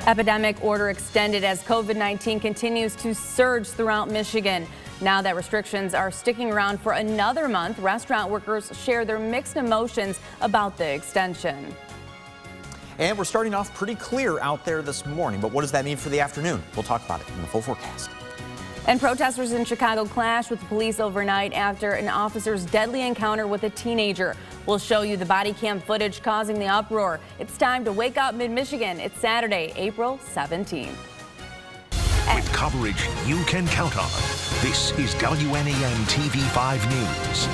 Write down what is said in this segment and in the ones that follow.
Epidemic order extended as COVID-19 continues to surge throughout Michigan. Now that restrictions are sticking around for another month, restaurant workers share their mixed emotions about the extension. And we're starting off pretty clear out there this morning, but what does that mean for the afternoon? We'll talk about it in the full forecast. And protesters in Chicago clashed with the police overnight after an officer's deadly encounter with a teenager. We'll show you the body cam footage causing the uproar. It's time to wake up mid-Michigan. It's Saturday, April 17th. With coverage you can count on, this is WNAM TV 5 News.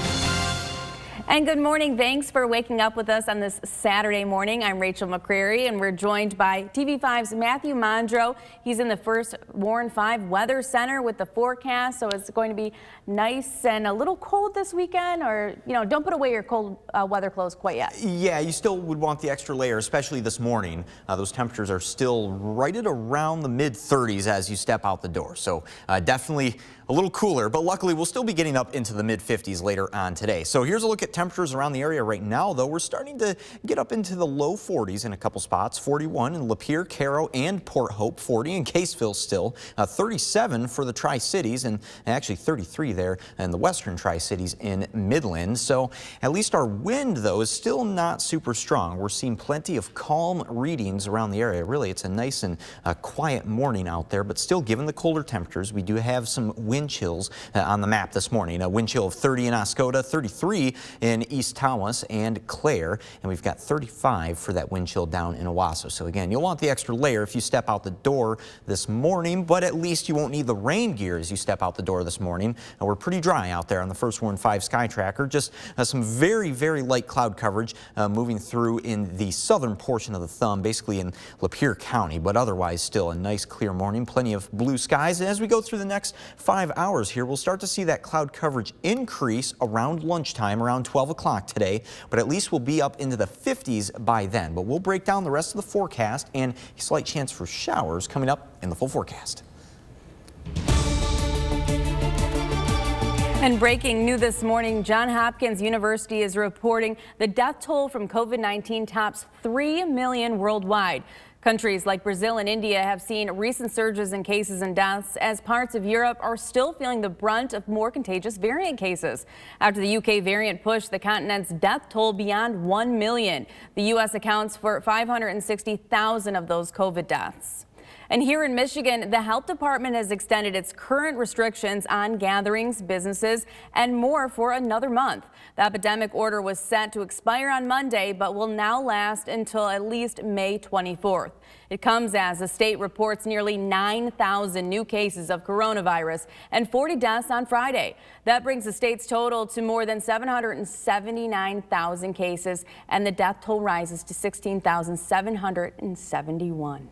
And good morning. Thanks for waking up with us on this Saturday morning. I'm Rachel McCrary, and we're joined by TV5's Matthew Mondro. He's in the First Warren 5 Weather Center with the forecast, so it's going to be nice and a little cold this weekend, or, don't put away your cold weather clothes quite yet. Yeah, you still would want the extra layer, especially this morning. Those temperatures are still right at around the mid-30s as you step out the door, so definitely a little cooler, but luckily we'll still be getting up into the mid-50s later on today. So here's a look at temperatures around the area right now, though. We're starting to get up into the low 40s in a couple spots. 41 in Lapeer, Caro, and Port Hope. 40 in Caseville still. 37 for the Tri-Cities, and actually 33 there in the western Tri-Cities in Midland. So at least our wind, though, is still not super strong. We're seeing plenty of calm readings around the area. Really, it's a nice and quiet morning out there, but still, given the colder temperatures, we do have some wind chills on the map this morning. A wind chill of 30 in Oscoda, 33 in East Tawas and Clare, and we've got 35 for that wind chill down in Owasso. So again, you'll want the extra layer if you step out the door this morning, but at least you won't need the rain gear as you step out the door this morning. And we're pretty dry out there on the First Warren 5 Sky Tracker. Just some very, very light cloud coverage moving through in the southern portion of the thumb, basically in Lapeer County, but otherwise still a nice clear morning, plenty of blue skies. And as we go through the next 5 hours here, we'll start to see that cloud coverage increase around lunchtime, around 12 o'clock today, but at least we'll be up into the 50s by then. But we'll break down the rest of the forecast and a slight chance for showers coming up in the full forecast. And breaking new this morning, Johns Hopkins University is reporting the death toll from COVID-19 tops 3 million worldwide. Countries like Brazil and India have seen recent surges in cases and deaths as parts of Europe are still feeling the brunt of more contagious variant cases. After the UK variant pushed the continent's death toll beyond 1 million, the U.S. accounts for 560,000 of those COVID deaths. And here in Michigan, the health department has extended its current restrictions on gatherings, businesses, and more for another month. The epidemic order was set to expire on Monday, but will now last until at least May 24th. It comes as the state reports nearly 9,000 new cases of coronavirus and 40 deaths on Friday. That brings the state's total to more than 779,000 cases, and the death toll rises to 16,771.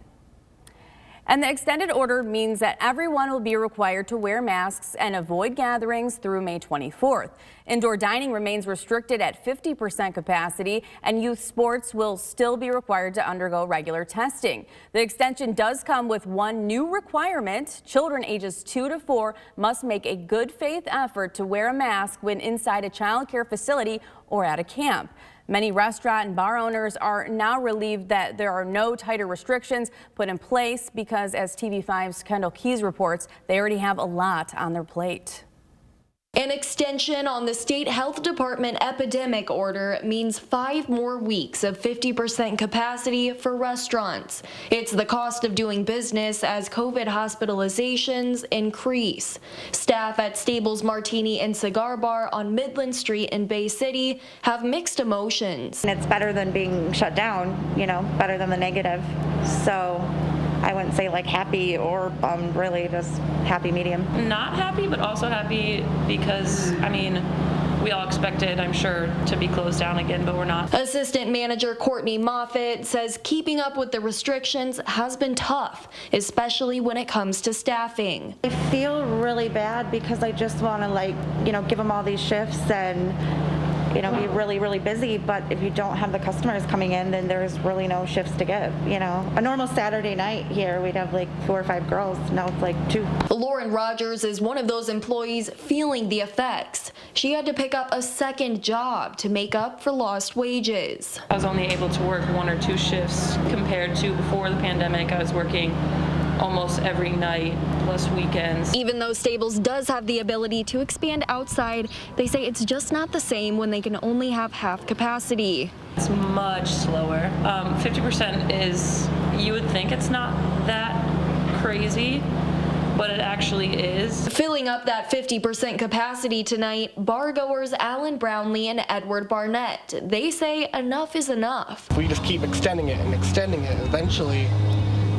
And the extended order means that everyone will be required to wear masks and avoid gatherings through May 24th. Indoor dining remains restricted at 50% capacity, and youth sports will still be required to undergo regular testing. The extension does come with one new requirement. Children ages 2 to 4 must make a good faith effort to wear a mask when inside a child care facility or at a camp. Many restaurant and bar owners are now relieved that there are no tighter restrictions put in place because, as TV5's Kendall Keys reports, they already have a lot on their plate. An extension on the state health department epidemic order means 5 more weeks of 50% capacity for restaurants. It's the cost of doing business as COVID hospitalizations increase. Staff at Stables Martini and Cigar Bar on Midland Street in Bay City have mixed emotions. It's better than being shut down, better than the negative. So I wouldn't say like happy or bummed, really just happy medium. Not happy, but also happy because, we all expected, I'm sure, to be closed down again, but we're not. Assistant Manager Courtney Moffitt says keeping up with the restrictions has been tough, especially when it comes to staffing. I feel really bad because I just want to give them all these shifts, and be really, really busy. But if you don't have the customers coming in, then there's really no shifts to give. A normal Saturday night here, we'd have like 4 or 5 girls. Now it's like 2. Lauren Rogers is one of those employees feeling the effects. She had to pick up a second job to make up for lost wages. I was only able to work 1 or 2 shifts compared to before the pandemic. I was working almost every night plus weekends. Even though Stables does have the ability to expand outside, they say it's just not the same when they can only have half capacity. It's much slower. 50% is, you would think it's not that crazy, but it actually is. Filling up that 50% capacity tonight, bar-goers Alan Brownlee and Edward Barnett. They say enough is enough. If we just keep extending it, eventually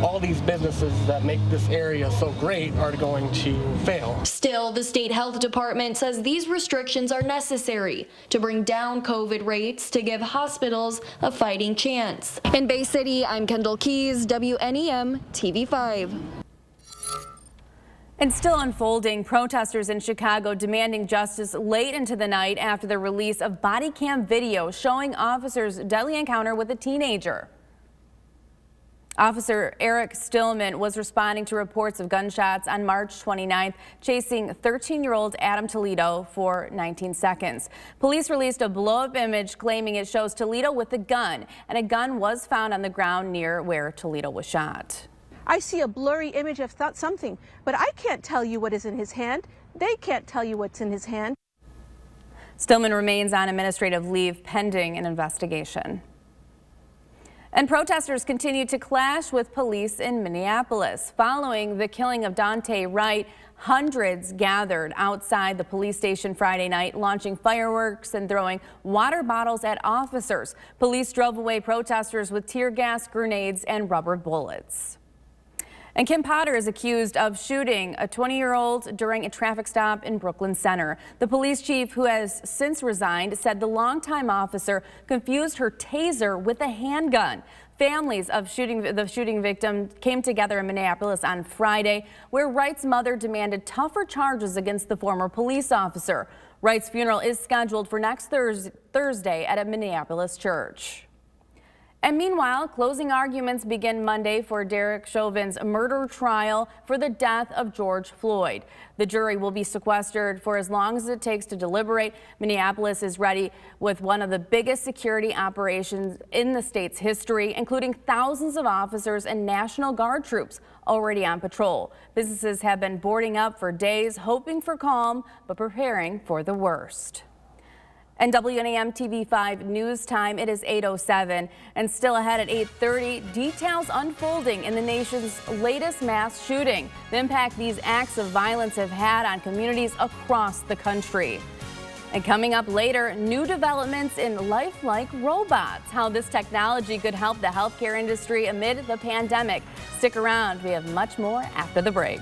all these businesses that make this area so great are going to fail. Still, the state health department says these restrictions are necessary to bring down COVID rates to give hospitals a fighting chance. In Bay City, I'm Kendall Keys, WNEM TV5. And still unfolding, protesters in Chicago demanding justice late into the night after the release of body cam video showing officers' deadly encounter with a teenager. Officer Eric Stillman was responding to reports of gunshots on March 29th, chasing 13-year-old Adam Toledo for 19 seconds. Police released a blow-up image claiming it shows Toledo with a gun, and a gun was found on the ground near where Toledo was shot. I see a blurry image of something, but I can't tell you what is in his hand. They can't tell you what's in his hand. Stillman remains on administrative leave pending an investigation. And protesters continue to clash with police in Minneapolis. Following the killing of Daunte Wright, hundreds gathered outside the police station Friday night, launching fireworks and throwing water bottles at officers. Police drove away protesters with tear gas, grenades, and rubber bullets. And Kim Potter is accused of shooting a 20-year-old during a traffic stop in Brooklyn Center. The police chief, who has since resigned, said the longtime officer confused her taser with a handgun. Families of the shooting victim came together in Minneapolis on Friday, where Wright's mother demanded tougher charges against the former police officer. Wright's funeral is scheduled for next Thursday at a Minneapolis church. And meanwhile, closing arguments begin Monday for Derek Chauvin's murder trial for the death of George Floyd. The jury will be sequestered for as long as it takes to deliberate. Minneapolis is ready with one of the biggest security operations in the state's history, including thousands of officers and National Guard troops already on patrol. Businesses have been boarding up for days, hoping for calm, but preparing for the worst. And WNAM TV5 news time, it is 8:07, and still ahead at 8:30, details unfolding in the nation's latest mass shooting, the impact these acts of violence have had on communities across the country. And coming up later, new developments in lifelike robots, how this technology could help the healthcare industry amid the pandemic. Stick around, we have much more after the break.